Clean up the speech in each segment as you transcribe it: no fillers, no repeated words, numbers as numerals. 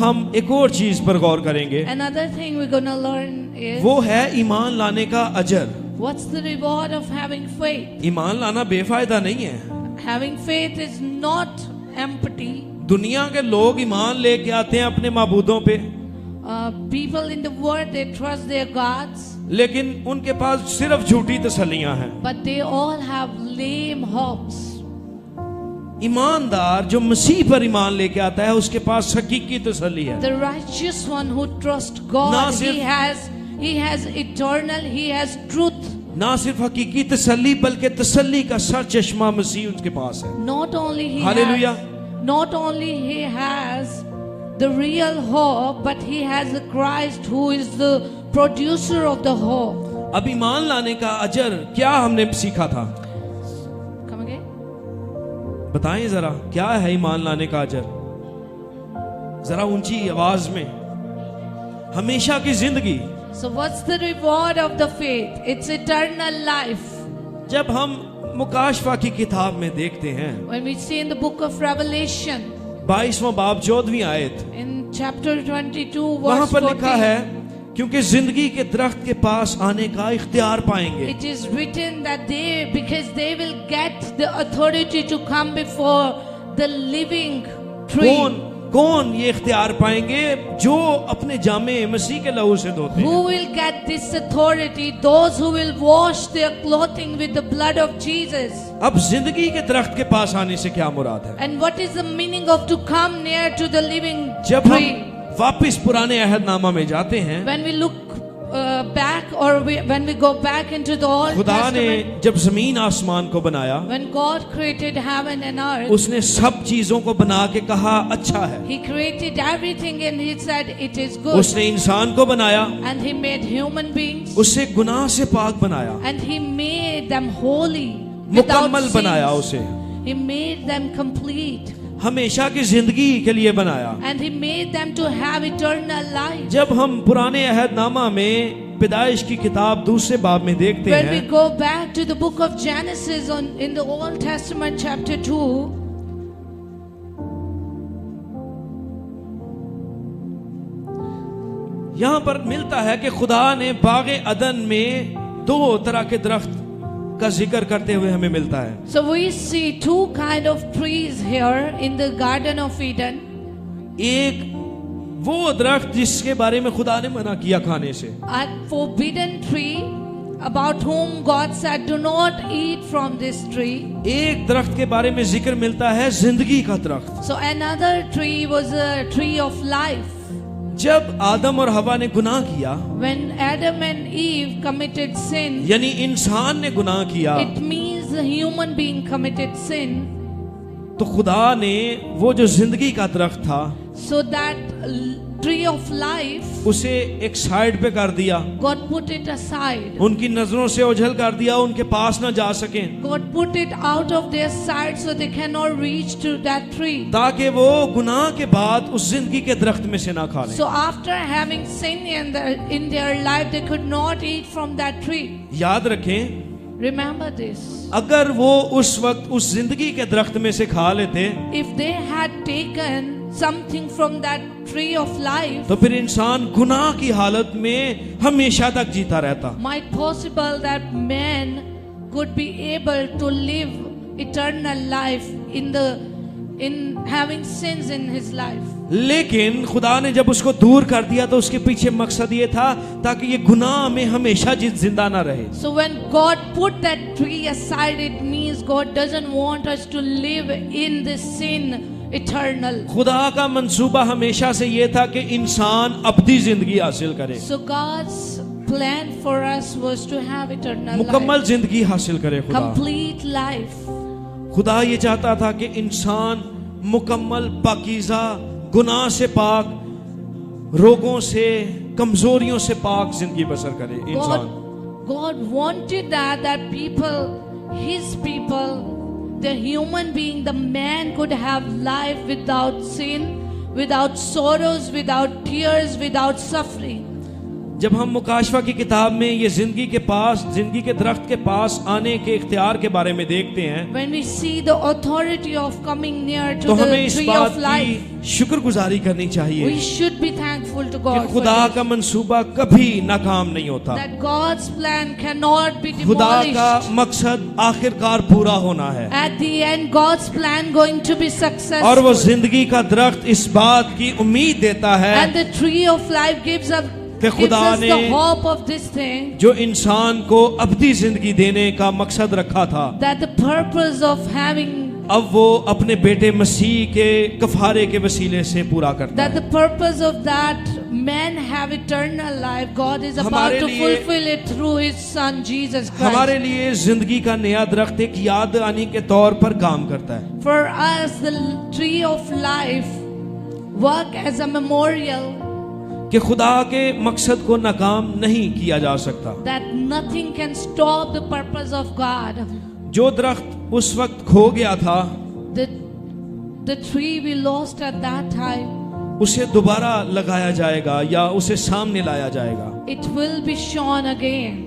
हम एक और चीज पर गौर करेंगे, Another thing we're going to learn is वो है ईमान लाने का अजर। what's the reward of having faith? ईमान लाना बेफायदा नहीं है। Having faith is not empty. दुनिया के लोग ईमान लेके आते हैं अपने माबूदों पे, People in the world, they trust their gods, लेकिन उनके पास सिर्फ झूठी तसल्लियां हैं। but they all have lame hopes. ईमानदार जो मसीह पर ईमान लेके आता है उसके पास हकीकी तसल्ली है। The righteous one who trusts God, ना he has eternal, he has truth. ना सिर्फ हकीकी तसल्ली बल्कि तसल्ली का सर चश्मा मसीह उनके पास है। Not only hallelujah. he has the real hope, but he has the Christ who is the producer of the hope. अब ईमान लाने का अजर क्या हमने सीखा था? Come again? बताएं जरा, क्या है ईमान लाने का अजर? जरा ऊंची आवाज में। हमेशा की जिंदगी। So what's the reward of the faith? It's eternal life. जब हम मुकाशफा की किताब में देखते हैं, When we see in the book of Revelation, 22वां बाब 14वीं आयत, in chapter 22 वहां verse पर लिखा 14, है, क्योंकि जिंदगी के दरख्त के पास आने का इख्तियार पाएंगे। it is written that because they will get the authority to come before the living tree. कौन ये इख्तियार पाएंगे? जो अपने जामे मसीह के लहू से धोते हैं। Who will get this authority? Those who will wash their clothing with the blood of Jesus. अब जिंदगी के दरख्त के पास आने से क्या मुराद है? And what is the meaning of to come near to the living जब tree? हम वापस पुराने अहदनामा में जाते हैं, When we look back, or when we go back into the Old खुदा ने Testament, जब जमीन आसमान को बनाया, when God created heaven and earth, उसने सब चीजों को बना के कहा अच्छा है। He created everything and He said it is good. उसने इंसान को बनाया, And He made human beings, उससे गुनाह से पाक बनाया, and He made them holy, without मुकम्मल बनाया sins. उसे, He made them complete, हमेशा की जिंदगी के लिए बनाया। and He made them to have eternal life. जब हम पुराने अहदनामा में पैदाइश की किताब दूसरे बाब में देखते When we हैं, go back to the book of Genesis in the Old Testament chapter 2, यहाँ पर मिलता है कि खुदा ने बागे अदन में दो तरह के दरख्त का जिक्र करते हुए हमें मिलता है। so we see two kind of trees here in the Garden of Eden. एक वो दरख्त जिसके बारे में खुदा ने मना किया खाने से, A forbidden tree about whom God said, do not eat from this tree. एक दरख्त के बारे में जिक्र मिलता है जिंदगी का दरख्त। So another tree was a tree of life. जब आदम और हवा ने गुनाह किया, When Adam and Eve committed sin, यानी इंसान ने गुनाह किया, it means the human being committed sin. तो खुदा ने वो जो जिंदगी का दरख्त था So that tree of life, उसे एक साइड पे कर दिया, God put it aside. उनकी नजरों से ओझल कर दिया, उनके पास ना जा सकें, God put it out of their sight so they cannot reach to that tree. ताकि वो गुनाह के बाद उस जिंदगी के दरख्त में से ना खा लें। So after having sin in their life, they could not eat from that tree. याद रखें, Remember this. अगर वो उस वक्त उस जिंदगी के दरख्त में से खा लेते, If they had taken something from that tree of life, तो फिर इंसान गुनाह की हालत में हमेशा तक जीता रहता। might possible that man could be able to live eternal life in having sins in his life. लेकिन खुदा ने जब उसको दूर कर दिया तो उसके पीछे मकसद ये था ताकि ये गुनाह में हमेशा जिंदा ना रहे। So when God put that tree aside, it means God doesn't want us to live in this sin eternal. खुदा का मंसूबा हमेशा से ये था कि इंसान अबदी जिंदगी हासिल करे, So God's plan for us was to have eternal मुकम्मल life, जिंदगी हासिल करे। खुदा complete life. खुदा ये चाहता था कि इंसान मुकम्मल पाकीज़ा, गुनाह से पाक, रोगों से, कमजोरियों से पाक जिंदगी बसर करे इंसान। God wanted that people, His people, the human being, the man could have life without sin, without sorrows, without tears, without suffering. जब हम मुकाशवा की किताब में ये जिंदगी के दरख्त के पास आने के इख्तियार के बारे में देखते हैं, when we see the authority of coming near तो to हमें the इस tree बात of life, की शुक्रगुजारी करनी चाहिए we should be thankful to कि God for खुदा this. का मंसूबा कभी नाकाम नहीं होता। That God's plan cannot be खुदा का demolished. मकसद आखिरकार पूरा होना है, At the end, God's plan going to be और वो successful. जिंदगी का दरख्त इस बात की उम्मीद देता है And the tree of life gives us कि खुदा the ने hope of this thing, जो इंसान को अबदी जिंदगी देने का मकसद रखा था, that the purpose of having, अब वो अपने बेटे मसीह के कफारे के वसीले से पूरा करता that है। the purpose of that men have eternal life, God is about हमारे to लिए- fulfill it through His Son Jesus हमारे Christ. लिए जिंदगी का नया दरख्त एक याद आनी के तौर पर काम करता है। For us, the tree of life work as a memorial कि खुदा के मकसद को नाकाम नहीं किया जा सकता। that nothing can stop the purpose of God. जो दरख्त उस वक्त खो गया था, The tree we lost at that time, उसे दोबारा लगाया जाएगा या उसे सामने लाया जाएगा। it will be shown again.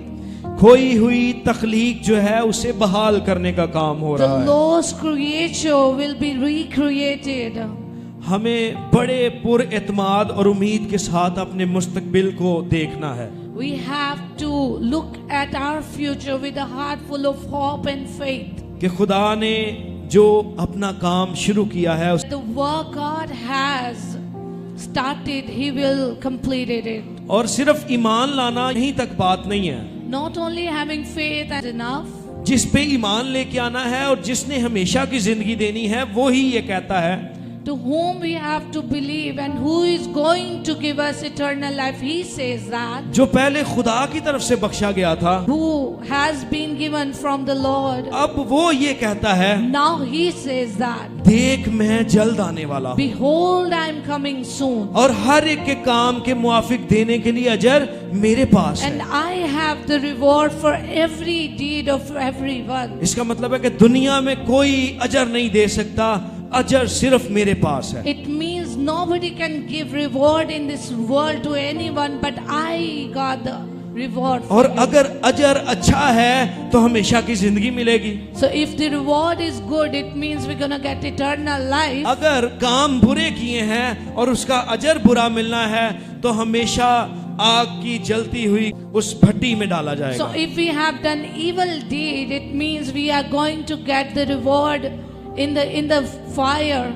खोई हुई तख्लीक जो है उसे बहाल करने का काम हो The रहा है। lost creature will be recreated. हमें बड़े पुरएतमाद और उम्मीद के साथ अपने मुस्तकबिल को देखना है। We have to look at our future with a heart full of hope and faith. कि खुदा ने जो अपना काम शुरू किया है The work God has started, He will complete it. और सिर्फ ईमान लाना यहीं तक बात नहीं है। Not only having faith is enough. जिस पे ईमान लेके आना है और जिसने हमेशा की जिंदगी देनी है वो ही ये कहता है To whom we have to believe and who is going to give us eternal life. He says that. जो पहले खुदा की तरफ से बख्शा गया था, Who has been given from the Lord. अब वो ये कहता है, Now He says that. देख मैं जल्द आने वाला हूँ Behold, I am coming soon. और हर एक के काम के मुआफिक देने के लिए अजर मेरे पास And है। I have the reward for every deed of everyone. इसका मतलब है कि दुनिया में कोई अजर नहीं दे सकता, अजर सिर्फ मेरे पास है। It means nobody can give reward in this world to anyone, but I got the reward. और For you. अगर अजर अच्छा है तो हमेशा की जिंदगी मिलेगी। So if the reward is good, it means we're gonna get eternal life. अगर काम बुरे किए हैं और उसका अजर बुरा मिलना है तो हमेशा आग की जलती हुई उस भट्टी में डाला So जाएगा। if we have done evil deed, it means we are going to get the reward in the fire.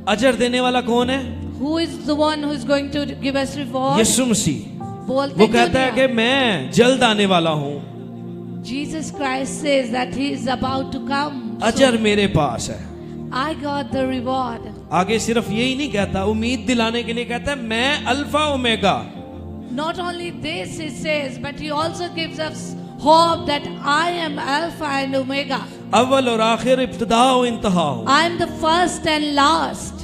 अजर देने वाला कौन है? Who is the one who is going to give us reward? यीशु मसीह। बोलते वो कहता है दुनिया। कि मैं जल्द आने वाला हूँ, Jesus Christ says that He is about to come. अजर So मेरे पास है। I got the reward. आगे सिर्फ यही नहीं कहता, उम्मीद दिलाने के लिए कहता है मैं alpha omega. Not only this He says, but He also gives us hope that I am Alpha and Omega. अव्वल और आखिर, इब्तिदा और इंतहा हूँ। I am the first and last.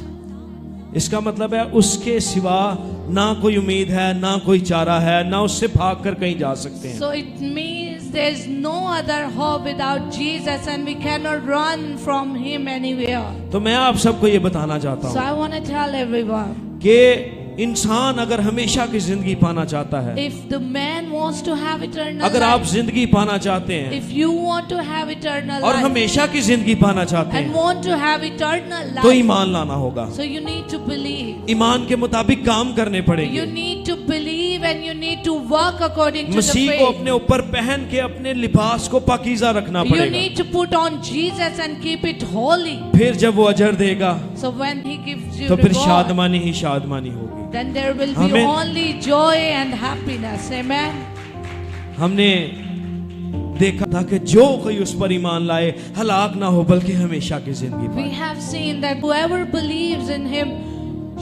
इसका मतलब है उसके सिवा ना कोई उम्मीद है, ना कोई चारा है, ना उससे भाग कर कहीं जा सकते हैं। So it means there is no other hope without Jesus, and we cannot run from Him anywhere. तो मैं आप सबको ये बताना चाहता So हूँ I want to tell everyone, कि इंसान अगर हमेशा की जिंदगी पाना चाहता है, if the man wants to have eternal अगर आप life, जिंदगी पाना चाहते हैं if you want to have eternal और life हमेशा की जिंदगी पाना चाहते and हैं want to have eternal तो life, ईमान लाना होगा। so you need to believe. ईमान के मुताबिक काम करने You पड़ेंगे। need to believe and you need to work according to the मसीह को faith. अपने ऊपर पहन के अपने लिबास को पाकीज़ा रखना You पड़ेगा। need to put on Jesus and keep it holy. फिर जब वो अजर देगा So when He gives you तो फिर reward, शादमानी ही शादमानी होगी। then there will be Amen. only joy and happiness. Amen. हमने देखा था कि जो कोई उस पर ईमान लाए हलाक ना हो बल्कि हमेशा की जिंदगी We पाए। have seen that whoever believes in Him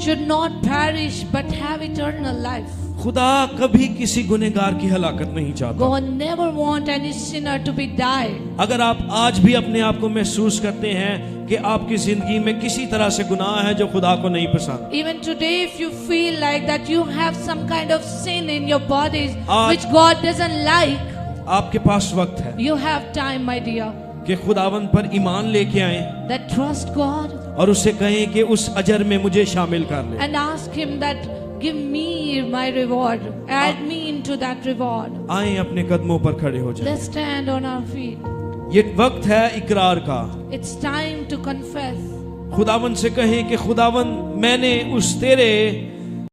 should not perish but have eternal life. खुदा कभी किसी गुनहगार की हलाकत नहीं चाहता। God never want any sinner to be die. अगर आप आज भी अपने आप को महसूस करते हैं कि आपकी जिंदगी में किसी तरह से गुनाह है जो खुदा को नहीं पसंद, Even today, if you feel like that you have some kind of sin in your bodies आज- which God doesn't like, आपके पास वक्त है you have time, my dear, कि खुदावंद पर ईमान लेके आए that trust God और उससे कहें कि उस अजर में मुझे शामिल कर ले। and ask Him that give me my reward. Add me into that reward. आए अपने कदमों पर खड़े हो जाएं। Let's stand on our feet. ये वक्त है इकरार का। It's time to confess. खुदावन से कहें कि खुदावन मैंने उस तेरे